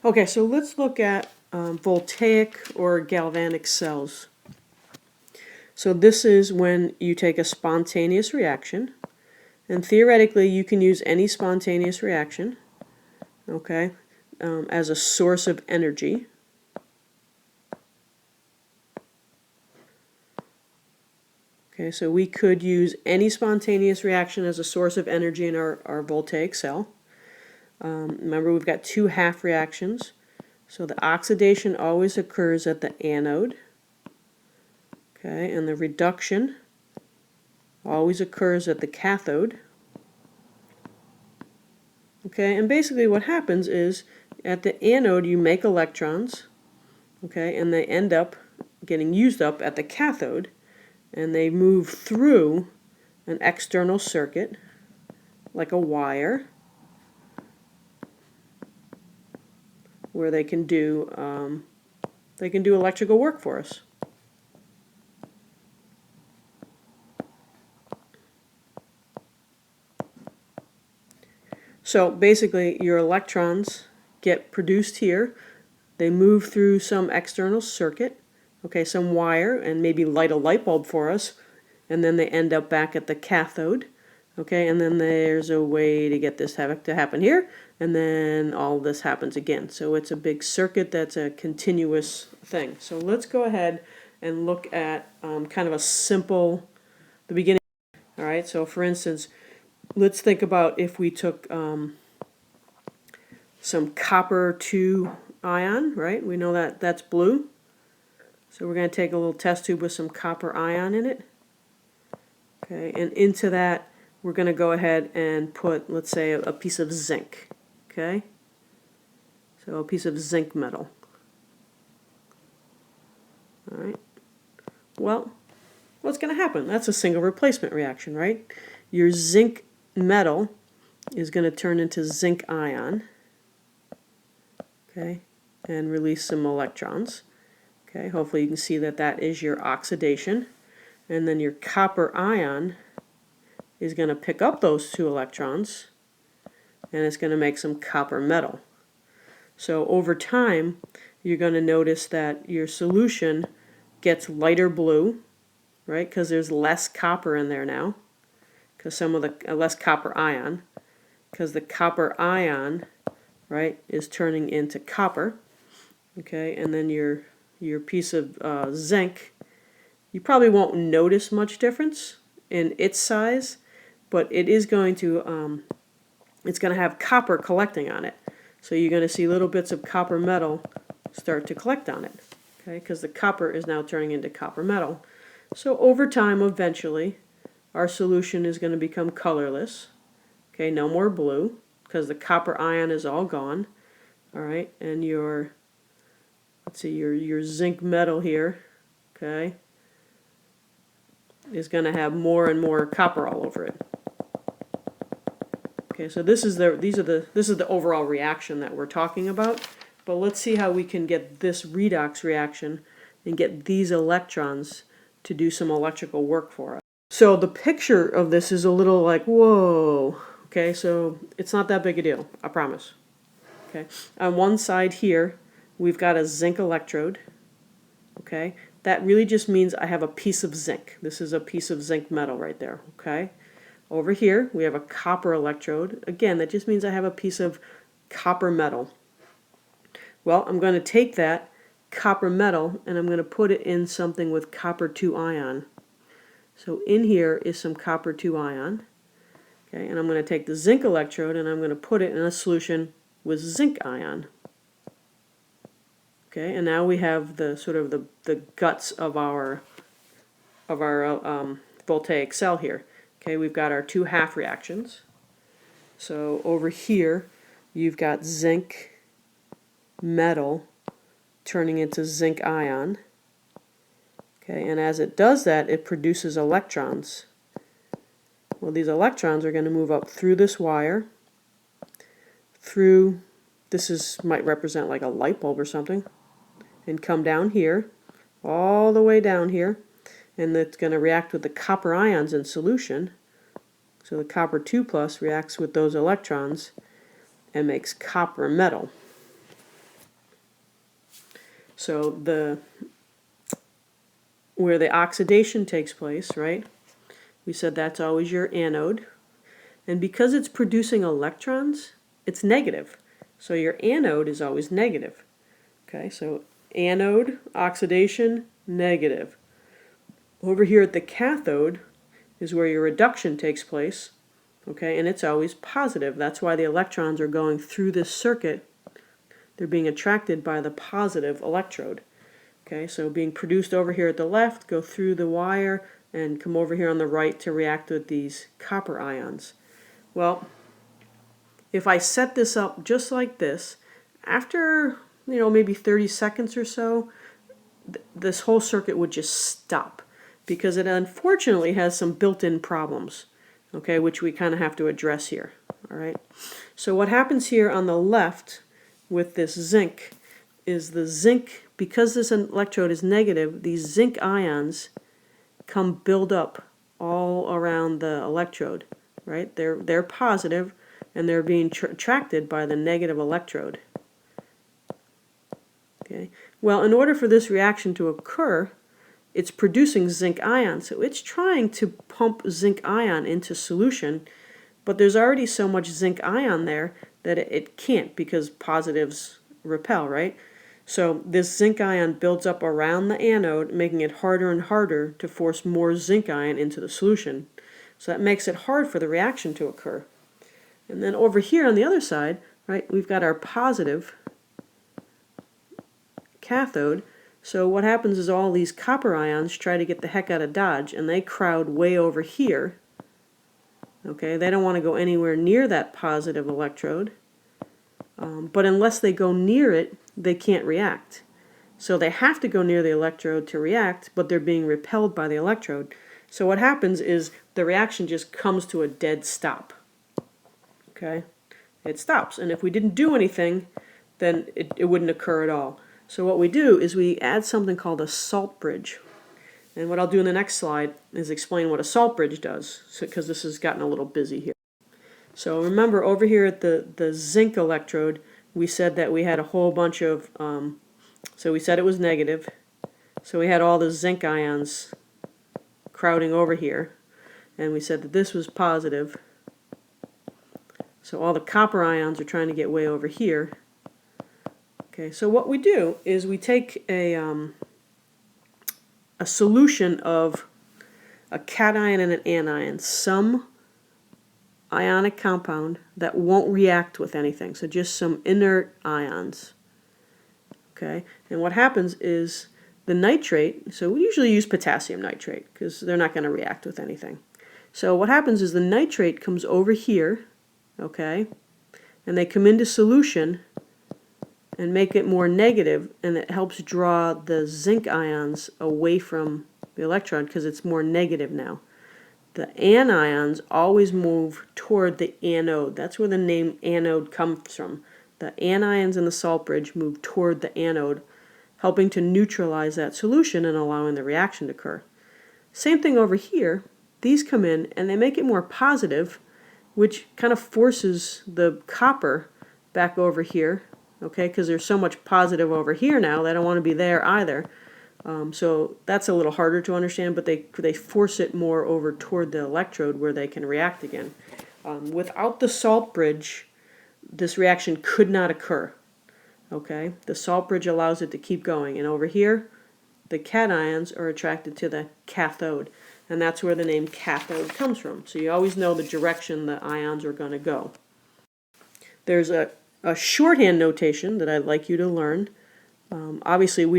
Okay, so let's look at voltaic or galvanic cells. So this is when you take a spontaneous reaction, and theoretically you can use any spontaneous reaction, okay, as a source of energy. Okay, so we could use any spontaneous reaction as a source of energy in our voltaic cell. Remember, we've got two half reactions. So the oxidation always occurs at the anode, okay, and the reduction always occurs at the cathode. Okay, and basically what happens is at the anode you make electrons, okay, and they end up getting used up at the cathode, and they move through an external circuit like a wire where they can do electrical work for us. So basically your electrons get produced here, they move through some external circuit, okay, some wire, and maybe light a light bulb for us, and then they end up back at the cathode, okay, and then there's a way to get this to happen here, and then all this happens again. So it's a big circuit that's a continuous thing. So let's go ahead and look at kind of a simple, the beginning. All right, so for instance, let's think about if we took some copper 2 ion, right? We know that that's blue. So we're going to take a little test tube with some copper ion in it. Okay, and into that we're going to go ahead and put, let's say, a piece of zinc. Okay, so a piece of zinc metal. All right. Well, what's going to happen? That's a single replacement reaction, right? Your zinc metal is going to turn into zinc ion, okay, and release some electrons. Okay, hopefully you can see that that is your oxidation. And then your copper ion is going to pick up those two electrons, and it's going to make some copper metal. So over time, you're going to notice that your solution gets lighter blue, right, because there's less copper in there now, because some of the less copper ion, because the copper ion, right, is turning into copper. Okay, and then your piece of zinc, you probably won't notice much difference in its size, but it is going to it's going to have copper collecting on it. So you're going to see little bits of copper metal start to collect on it, okay, because the copper is now turning into copper metal. So over time, eventually, our solution is going to become colorless. Okay, no more blue, because the copper ion is all gone. All right, and your, let's see, your zinc metal here, okay, is going to have more and more copper all over it. Okay, so this is the overall reaction that we're talking about. But let's see how we can get this redox reaction and get these electrons to do some electrical work for us. So the picture of this is a little like, whoa. Okay, so it's not that big a deal, I promise. Okay, on one side here, we've got a zinc electrode. Okay, that really just means I have a piece of zinc. This is a piece of zinc metal right there. Okay, over here we have a copper electrode. Again, that just means I have a piece of copper metal. Well, I'm going to take that copper metal and I'm going to put it in something with copper 2 ion. So in here is some copper 2 ion. Okay, and I'm going to take the zinc electrode and I'm going to put it in a solution with zinc ion. Okay, and now we have the sort of the guts of our voltaic cell here. Okay, we've got our two half reactions. So over here, you've got zinc metal turning into zinc ion. Okay, and as it does that, it produces electrons. Well, these electrons are going to move up through this wire, through, might represent like a light bulb or something, and come down here, all the way down here, and it's going to react with the copper ions in solution. So the copper 2+ reacts with those electrons and makes copper metal. So where the oxidation takes place, right? We said that's always your anode. And because it's producing electrons, it's negative. So your anode is always negative. Okay, so anode, oxidation, negative. Over here at the cathode is where your reduction takes place. Okay, and it's always positive. That's why the electrons are going through this circuit. They're being attracted by the positive electrode. Okay, so being produced over here at the left, go through the wire, and come over here on the right to react with these copper ions. Well, if I set this up just like this, after maybe 30 seconds or so, this whole circuit would just stop because it unfortunately has some built-in problems, okay, which we kind of have to address here. All right. So what happens here on the left with this zinc is the zinc, because this electrode is negative, these zinc ions come build up all around the electrode, right? They're positive and they're being attracted by the negative electrode. Okay. Well, in order for this reaction to occur, it's producing zinc ion. So it's trying to pump zinc ion into solution, but there's already so much zinc ion there that it can't because positives repel, right? So this zinc ion builds up around the anode, making it harder and harder to force more zinc ion into the solution. So that makes it hard for the reaction to occur. And then over here on the other side, right, we've got our positive cathode. So what happens is all these copper ions try to get the heck out of Dodge, and they crowd way over here. Okay, they don't want to go anywhere near that positive electrode. But unless they go near it, they can't react. So they have to go near the electrode to react, but they're being repelled by the electrode. So what happens is the reaction just comes to a dead stop. Okay, it stops. And if we didn't do anything, then it wouldn't occur at all. So what we do is we add something called a salt bridge. And what I'll do in the next slide is explain what a salt bridge does, because this has gotten a little busy here. So remember, over here at the zinc electrode, we said that we had a whole bunch of, so we said it was negative. So we had all the zinc ions crowding over here. And we said that this was positive. So all the copper ions are trying to get way over here. Okay, so what we do is we take a solution of a cation and an anion, some ionic compound that won't react with anything, so just some inert ions. Okay, and what happens is the nitrate, so we usually use potassium nitrate because they're not going to react with anything. So what happens is the nitrate comes over here, okay, and they come into solution and make it more negative, and it helps draw the zinc ions away from the electrode because it's more negative now. The anions always move toward the anode. That's where the name anode comes from. The anions in the salt bridge move toward the anode, helping to neutralize that solution and allowing the reaction to occur. Same thing over here. These come in and they make it more positive, which kind of forces the copper back over here, okay, because there's so much positive over here now, they don't want to be there either. So that's a little harder to understand, but they force it more over toward the electrode where they can react again. Without the salt bridge, this reaction could not occur. Okay, the salt bridge allows it to keep going, and over here, the cations are attracted to the cathode, and that's where the name cathode comes from. So you always know the direction the ions are going to go. There's a shorthand notation that I'd like you to learn. Obviously, we don't